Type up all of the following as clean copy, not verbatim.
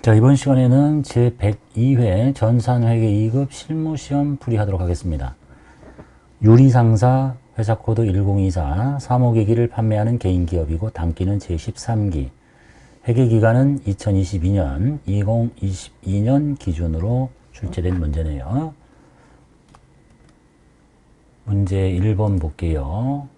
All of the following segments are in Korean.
자, 이번 시간에는 제102회 전산회계 2급 실무시험 풀이하도록 하겠습니다. 유리상사 회사코드 1024 사무기기를 판매하는 개인기업이고 단기는 제13기 회계기간은 2022년 2022년 기준으로 출제된 문제네요. 문제 1번 볼게요.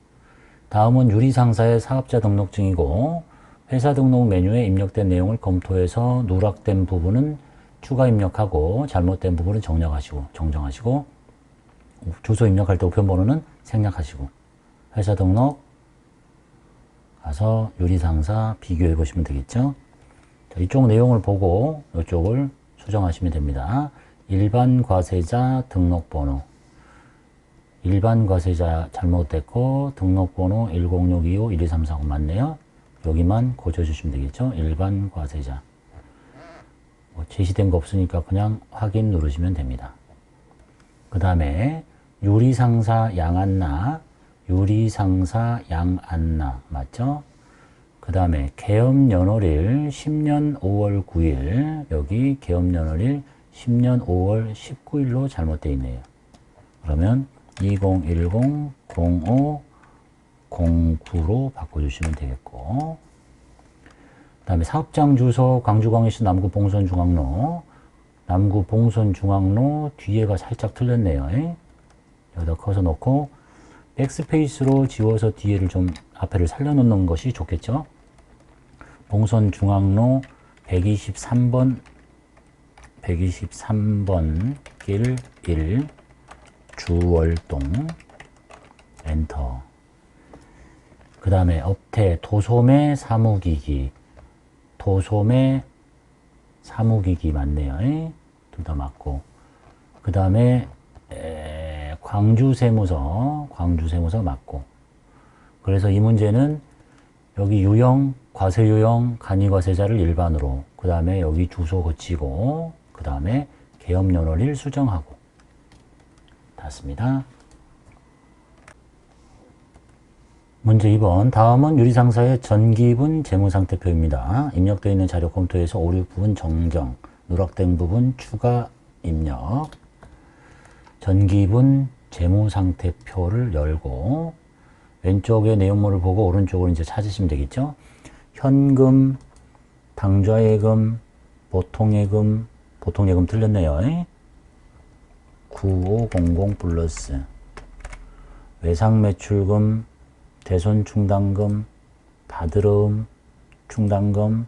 다음은 유리상사의 사업자 등록증이고 회사 등록 메뉴에 입력된 내용을 검토해서 누락된 부분은 추가 입력하고 잘못된 부분은 정정하시고 주소 입력할 때 우편번호는 생략하시고 회사 등록 가서 유리상사 비교해 보시면 되겠죠. 자, 이쪽 내용을 보고 이쪽을 수정하시면 됩니다. 일반 과세자 등록번호 일반 과세자 잘못됐고 등록번호 1062512340 맞네요. 여기만 고쳐주시면 되겠죠. 일반 과세자 제시된 거 없으니까 그냥 확인 누르시면 됩니다. 그 다음에 유리상사 양안나 맞죠? 그 다음에 계엄연월일 10년 5월 9일 여기 계엄연월일 10년 5월 19일로 잘못되어 있네요. 그러면 2010-05-09로 바꿔주시면 되겠고, 그 다음에 사업장 주소 광주광역시 남구 봉선중앙로 뒤에가 살짝 틀렸네요. 여기다 커서 놓고 백스페이스로 지워서 뒤에를 좀 앞에를 살려놓는 것이 좋겠죠. 봉선중앙로 123번 길 1 주월동 엔터. 그 다음에 업태 도소매 사무기기 맞네요. 둘 다 맞고. 그 다음에 광주세무서 맞고. 그래서 이 문제는 여기 유형 과세유형 간이과세자를 일반으로, 그 다음에 여기 주소 거치고, 그 다음에 계엄연월일 수정하고 닿습니다. 문제 2번. 다음은 유리상사의 전기분 재무상태표입니다. 입력되어 있는 자료 검토에서 오류 부분 정정, 누락된 부분 추가 입력. 전기분 재무상태표를 열고 왼쪽의 내용물을 보고 오른쪽으로 이제 찾으시면 되겠죠. 현금, 당좌예금, 보통예금 틀렸네요. 9500 플러스 외상매출금, 대손충당금, 다들어음, 충당금,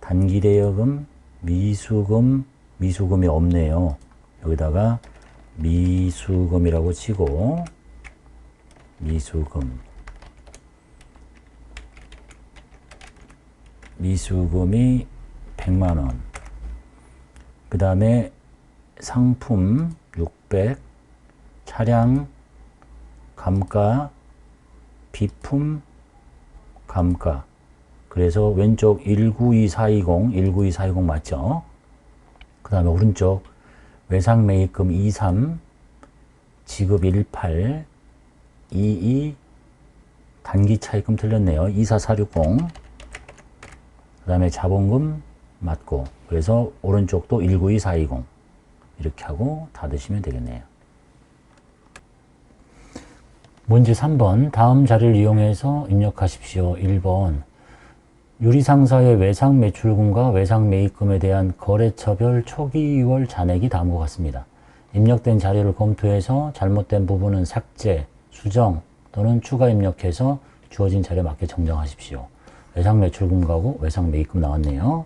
단기대여금, 미수금이 없네요. 여기다가 미수금이라고 치고 미수금이 100만원. 그 다음에 상품 600, 차량 감가, 비품 감가. 그래서 왼쪽 192420 맞죠? 그 다음에 오른쪽 외상매입금 23, 지급 18, 22, 단기차입금 틀렸네요. 24460. 그 다음에 자본금 맞고. 그래서 오른쪽도 192420 이렇게 하고 닫으시면 되겠네요. 문제 3번. 다음 자료를 이용해서 입력하십시오. 1번. 유리상사의 외상매출금과 외상매입금에 대한 거래처별 초기 2월 잔액이 다음과 같습니다. 입력된 자료를 검토해서 잘못된 부분은 삭제, 수정 또는 추가 입력해서 주어진 자료에 맞게 정정하십시오. 외상매출금하고 외상매입금 나왔네요.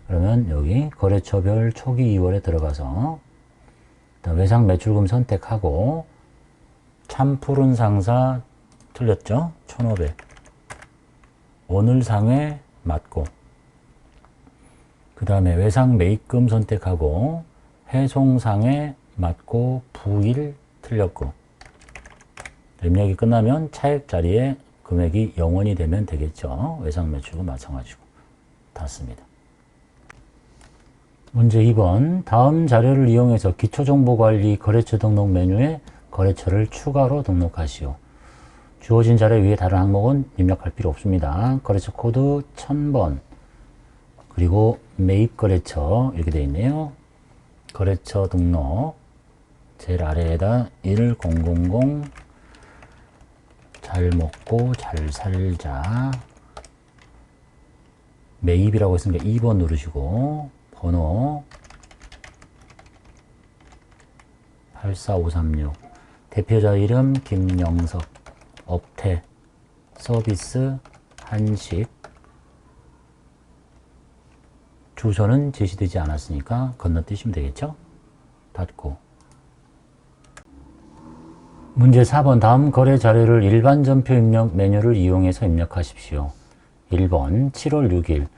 그러면 여기 거래처별 초기 2월에 들어가서 외상매출금 선택하고 참푸른 상사 틀렸죠? 1500. 오늘 상회 맞고. 그 다음에 외상매입금 선택하고 해송상회 맞고 부일 틀렸고. 입력이 끝나면 차액 자리에 금액이 0원이 되면 되겠죠. 외상매출금 마찬가지고. 닿습니다. 문제 2번. 다음 자료를 이용해서 기초정보관리 거래처 등록 메뉴에 거래처를 추가로 등록하시오. 주어진 자료 위에 다른 항목은 입력할 필요 없습니다. 거래처 코드 1000번 그리고 매입거래처 이렇게 되어 있네요. 거래처 등록 제일 아래에다 1000 잘 먹고 잘 살자 매입이라고 했으니까 2번 누르시고 번호 84536 대표자 이름 김영석 업태 서비스 한식 주소는 제시되지 않았으니까 건너뛰시면 되겠죠? 닫고 문제 4번 다음 거래 자료를 일반 전표 입력 메뉴를 이용해서 입력하십시오. 1번 7월 6일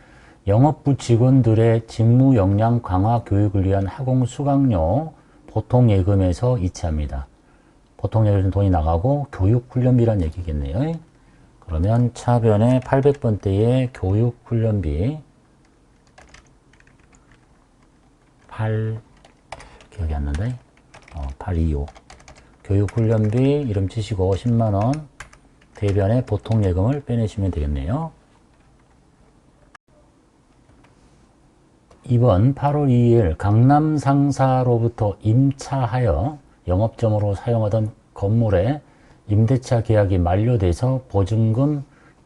영업부 직원들의 직무 역량 강화 교육을 위한 학원 수강료 보통 예금에서 이체합니다. 보통 예금에서 돈이 나가고 교육훈련비란 얘기겠네요. 그러면 차변에 800번대의 교육훈련비 기억이 안 난다. 825 교육훈련비 이름 치시고 10만원 대변에 보통 예금을 빼내시면 되겠네요. 2번 8월 2일 강남 상사로부터 임차하여 영업점으로 사용하던 건물의 임대차 계약이 만료돼서 보증금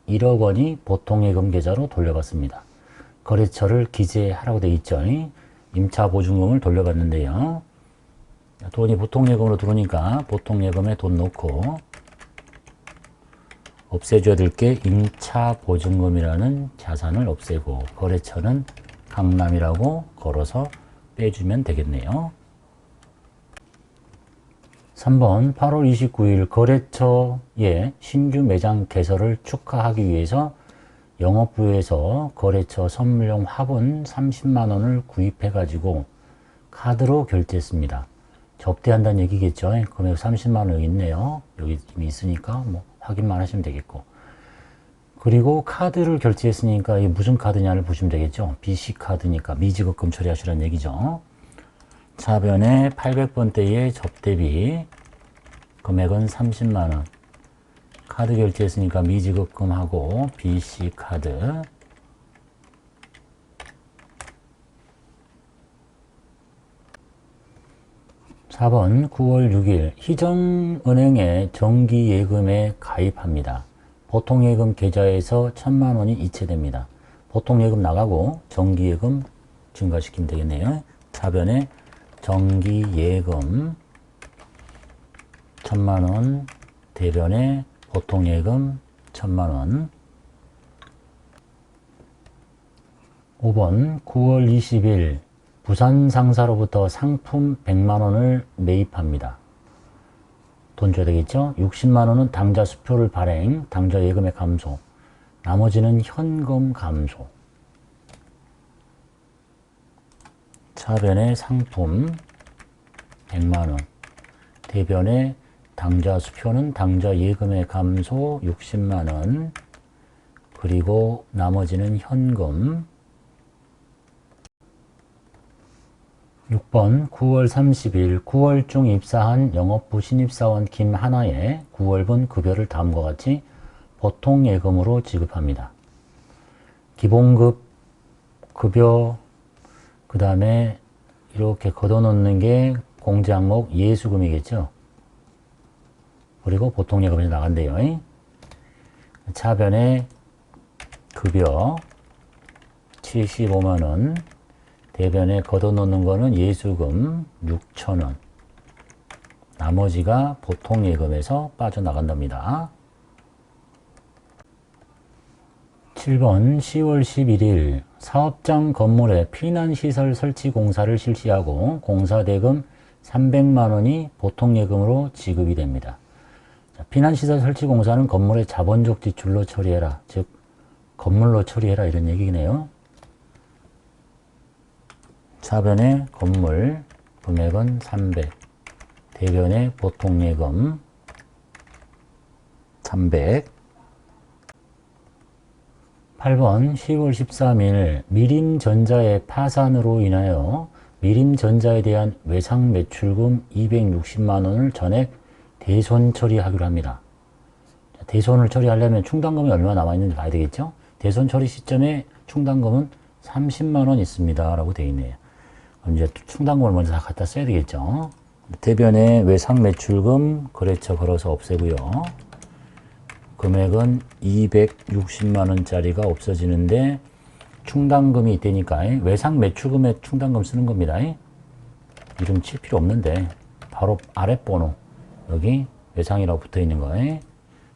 1억 원이 보통예금 계좌로 돌려받습니다. 거래처를 기재하라고 되어 있죠. 임차 보증금을 돌려받는데요. 돈이 보통예금으로 들어오니까 보통예금에 돈 넣고 없애줘야 될 게 임차 보증금이라는 자산을 없애고 거래처는 강남이라고 걸어서 빼주면 되겠네요. 3번 8월 29일 거래처의 신규 매장 개설을 축하하기 위해서 영업부에서 거래처 선물용 화분 30만원을 구입해 가지고 카드로 결제했습니다. 접대한다는 얘기겠죠. 금액 30만원 여기 있네요. 여기 이미 있으니까 뭐 확인만 하시면 되겠고. 그리고 카드를 결제했으니까 이게 무슨 카드냐를 보시면 되겠죠. BC 카드니까 미지급금 처리하시라는 얘기죠. 차변에 800번대의 접대비 금액은 30만원. 카드 결제했으니까 미지급금하고 BC 카드 4번 9월 6일 희정은행의 정기예금에 가입합니다. 보통예금 계좌에서 1000만원이 이체됩니다. 보통예금 나가고 정기예금 증가시키면 되겠네요. 차변에 정기예금 1000만원 대변에 보통예금 1000만원 5번 9월 20일 부산 상사로부터 상품 100만원을 매입합니다. 돈 줘야 되겠죠? 60만원은 당좌 수표를 발행, 당좌 예금의 감소, 나머지는 현금 감소. 차변에 상품 100만원, 대변에 당좌 수표는 당좌 예금의 감소 60만원, 그리고 나머지는 현금. 6번 9월 30일 9월 중 입사한 영업부 신입사원 김하나의 9월분 급여를 다음과 같이 보통예금으로 지급합니다. 기본급 급여 그 다음에 이렇게 걷어놓는 게 공제 항목 예수금이겠죠. 그리고 보통예금이 나간대요. 차변에 급여 75만원 대변에 걷어놓는 거는 예수금 6,000원. 나머지가 보통예금에서 빠져나간답니다. 7번 10월 11일 사업장 건물에 피난시설 설치 공사를 실시하고 공사대금 300만원이 보통예금으로 지급이 됩니다. 자, 피난시설 설치 공사는 건물의 자본적 지출로 처리해라. 즉 건물로 처리해라 이런 얘기네요. 차변에 건물 금액은 300, 대변에 보통예금 300. 8번 10월 13일 미림전자의 파산으로 인하여 미림전자에 대한 외상 매출금 260만원을 전액 대손 처리하기로 합니다. 대손을 처리하려면 충당금이 얼마 남아있는지 봐야 되겠죠. 대손 처리 시점에 충당금은 30만 원 있습니다. 라고 되어 있네요. 그럼 이제 충당금을 먼저 다 갖다 써야 되겠죠. 대변에 외상 매출금 거래처 걸어서 없애고요. 금액은 260만 원짜리가 없어지는데 충당금이 있다니까 외상 매출금에 충당금 쓰는 겁니다. 이름 칠 필요 없는데 바로 아래 번호 여기 외상이라고 붙어 있는 거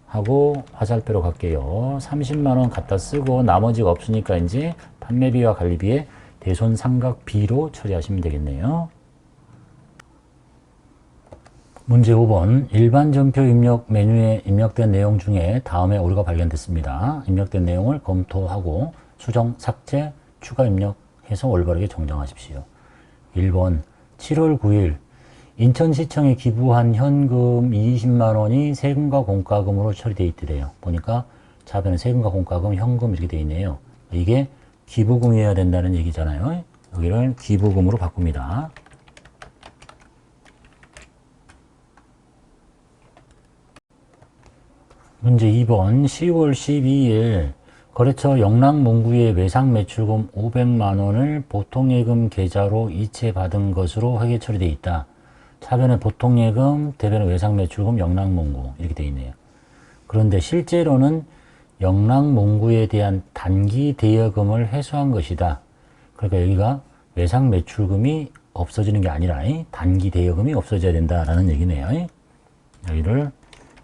하고 화살표로 갈게요. 30만 원 갖다 쓰고 나머지가 없으니까 이제 판매비와 관리비에 대손상각비로 처리하시면 되겠네요. 문제 5번 일반 전표 입력 메뉴에 입력된 내용 중에 다음에 오류가 발견됐습니다. 입력된 내용을 검토하고 수정, 삭제, 추가 입력해서 올바르게 정정하십시오. 1번 7월 9일 인천시청에 기부한 현금 20만 원이 세금과 공과금으로 처리되어 있더래요. 보니까 차변에 세금과 공과금, 현금 이렇게 되어 있네요. 이게 기부금이어야 된다는 얘기잖아요. 여기를 기부금으로 바꿉니다. 문제 2번 10월 12일 거래처 영락문구의 외상 매출금 500만 원을 보통예금 계좌로 이체받은 것으로 회계 처리되어 있다. 차변에 보통예금, 대변에 외상 매출금, 영락문구 이렇게 되어 있네요. 그런데 실제로는 영락문구에 대한 단기 대여금을 회수한 것이다. 그러니까 여기가 외상 매출금이 없어지는 게 아니라 단기 대여금이 없어져야 된다라는 얘기네요. 여기를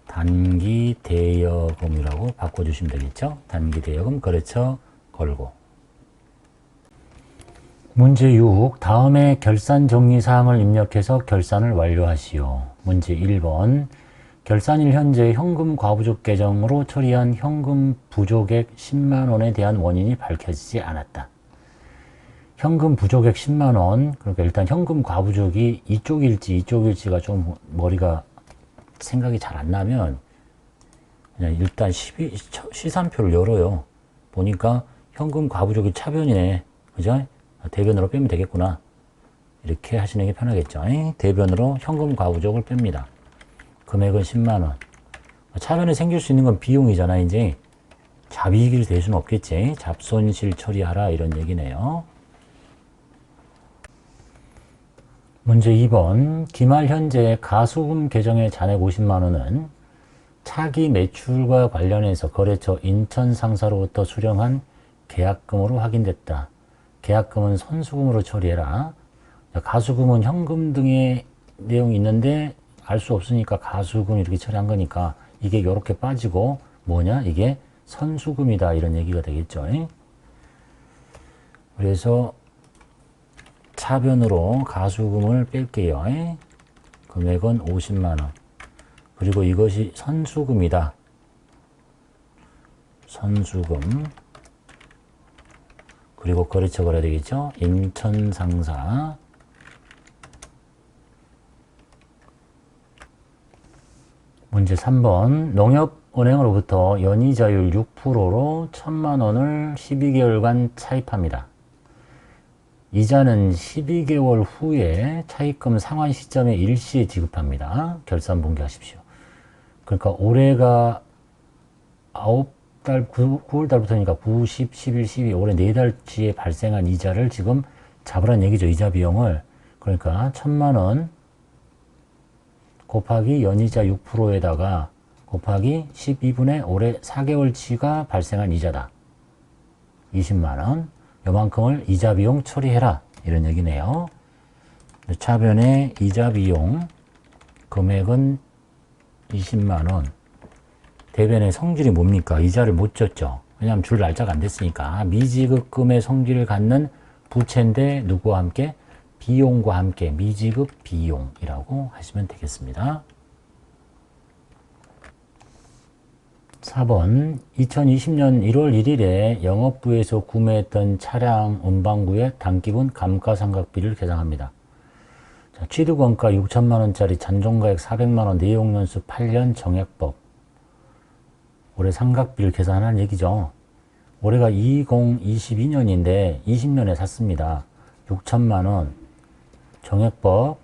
단기 대여금이라고 바꿔주시면 되겠죠. 단기 대여금 거래처 걸고. 문제 6. 다음에 결산 정리 사항을 입력해서 결산을 완료하시오. 문제 1번. 결산일 현재 현금 과부족 계정으로 처리한 현금 부족액 10만 원에 대한 원인이 밝혀지지 않았다. 현금 부족액 10만 원. 그러니까 일단 현금 과부족이 이쪽일지가 좀 머리가 생각이 잘 안 나면 그냥 일단 시산표를 열어요. 보니까 현금 과부족이 차변이네. 그죠? 대변으로 빼면 되겠구나. 이렇게 하시는 게 편하겠죠. 대변으로 현금 과부족을 뺍니다. 금액은 10만 원. 차변에 생길 수 있는 건 비용이잖아. 이제 잡이익이 될 수는 없겠지. 잡손실 처리하라 이런 얘기네요. 문제 2번 기말 현재 가수금 계정의 잔액 50만 원은 차기 매출과 관련해서 거래처 인천 상사로부터 수령한 계약금으로 확인됐다. 계약금은 선수금으로 처리해라. 가수금은 현금 등의 내용이 있는데 알 수 없으니까 가수금 이렇게 처리한 거니까 이게 이렇게 빠지고 뭐냐? 이게 선수금이다 이런 얘기가 되겠죠. 그래서 차변으로 가수금을 뺄게요. 금액은 50만 원. 그리고 이것이 선수금이다. 선수금. 그리고 거래처 걸어야 되겠죠. 인천상사. 문제 3번. 농협은행으로부터 연이자율 6%로 1,000만 원을 12개월간 차입합니다. 이자는 12개월 후에 차입금 상환 시점에 일시에 지급합니다. 결산 분기하십시오. 그러니까 올해가 9월달부터니까 9, 10, 11, 12 올해 4달치에 발생한 이자를 지금 잡으란 얘기죠. 이자 비용을. 그러니까 1,000만 원 곱하기 연이자 6%에다가 곱하기 12분의 올해 4개월치가 발생한 이자다. 20만 원. 요만큼을 이자 비용 처리해라. 이런 얘기네요. 차변에 이자 비용 금액은 20만 원. 대변의 성질이 뭡니까? 이자를 못 줬죠. 왜냐하면 줄 날짜가 안 됐으니까. 미지급금의 성질을 갖는 부채인데 누구와 함께? 비용과 함께 미지급 비용이라고 하시면 되겠습니다. 4번 2020년 1월 1일에 영업부에서 구매했던 차량 운반구의 단기분 감가상각비를 계산합니다. 자, 취득원가 6천만 원짜리 잔존가액 400만 원 내용연수 8년 정액법 올해 상각비를 계산한 얘기죠. 올해가 2022년인데 20년에 샀습니다. 6천만 원 정액법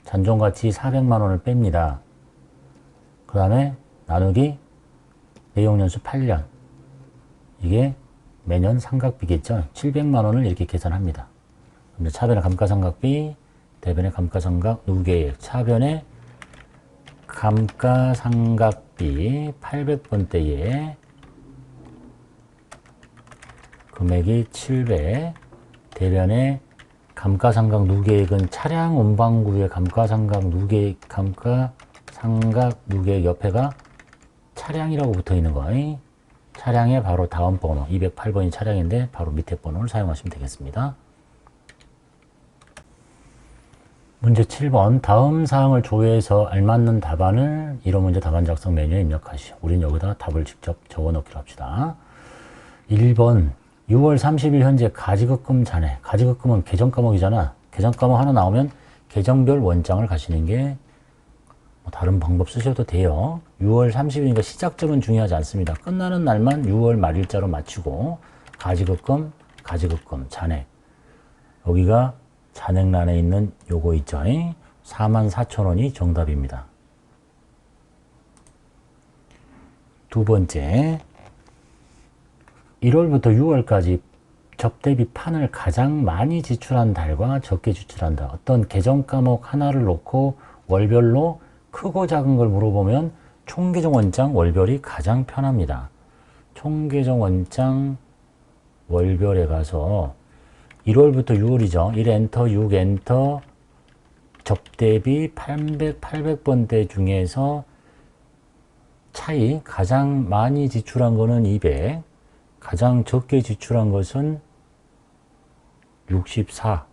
잔존가치 400만 원을 뺍니다. 그 다음에 나누기 내용연수 8년 이게 매년 상각비겠죠. 700만 원을 이렇게 계산합니다. 차변의 감가상각비, 대변의 감가상각 누계액, 차변의 감가상각비 800번대에 금액이 700, 대변의 감가상각 누계액은 차량 운반구의 감가상각 누계액, 감가상각 누계액 옆에가 차량이라고 붙어 있는 거. 차량의 바로 다음 번호, 208번이 차량인데 바로 밑에 번호를 사용하시면 되겠습니다. 문제 7번. 다음 사항을 조회해서 알맞는 답안을 1호 문제 답안 작성 메뉴에 입력하시오. 우린 여기다 답을 직접 적어 넣기로 합시다. 1번. 6월 30일 현재 가지급금 잔액. 가지급금은 계정 과목이잖아. 계정 과목 하나 나오면 계정별 원장을 가시는 게 다른 방법 쓰셔도 돼요. 6월 30일이니까 시작점은 중요하지 않습니다. 끝나는 날만 6월 말일자로 맞추고 가지급금, 잔액. 여기가 잔액란에 있는 요거 있죠. 44,000원이 정답입니다. 두 번째, 1월부터 6월까지 접대비 판을 가장 많이 지출한 달과 적게 지출한다. 어떤 계정 과목 하나를 놓고 월별로 크고 작은 걸 물어보면 총계정 원장 월별이 가장 편합니다. 총계정 원장 월별에 가서 1월부터 6월이죠. 1엔터, 6엔터, 접대비 800번대 중에서 차이 가장 많이 지출한 거는 200, 가장 적게 지출한 것은 64,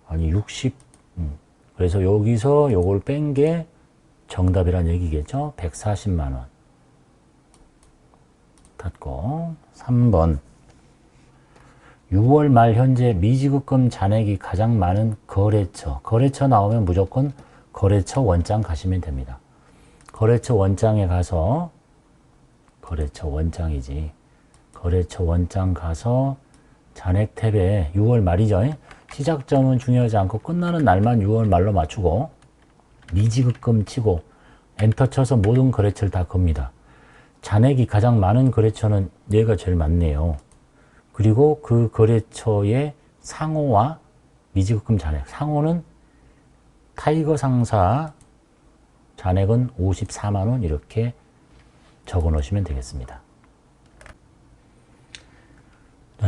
아니 60, 그래서 여기서 요걸 뺀 게 정답이란 얘기겠죠. 140만 원. 닫고 3번. 6월 말 현재 미지급금 잔액이 가장 많은 거래처. 거래처 나오면 무조건 거래처 원장 가시면 됩니다. 거래처 원장에 가서 거래처 원장이지. 거래처 원장 가서 잔액 탭에 6월 말이죠. 시작점은 중요하지 않고 끝나는 날만 6월 말로 맞추고 미지급금 치고 엔터 쳐서 모든 거래처를 다 겁니다. 잔액이 가장 많은 거래처는 얘가 제일 많네요. 그리고 그 거래처의 상호와 미지급금 잔액. 상호는 타이거 상사 잔액은 54만 원 이렇게 적어 놓으시면 되겠습니다.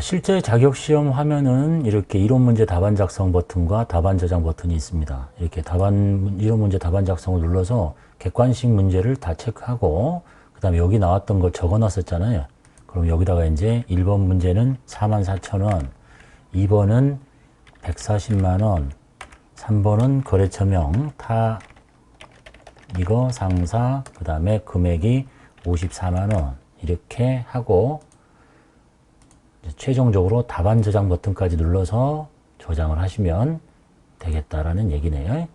실제 자격시험 화면은 이렇게 이론 문제 답안 작성 버튼과 답안 저장 버튼이 있습니다. 이렇게 이론 문제 답안 작성을 눌러서 객관식 문제를 다 체크하고 그 다음에 여기 나왔던 거 적어 놨었잖아요. 그럼 여기다가 이제 1번 문제는 44,000원, 2번은 140만원, 3번은 거래처명, 이거 상사, 그 다음에 금액이 54만원 이렇게 하고 최종적으로 답안 저장 버튼까지 눌러서 저장을 하시면 되겠다라는 얘기네요.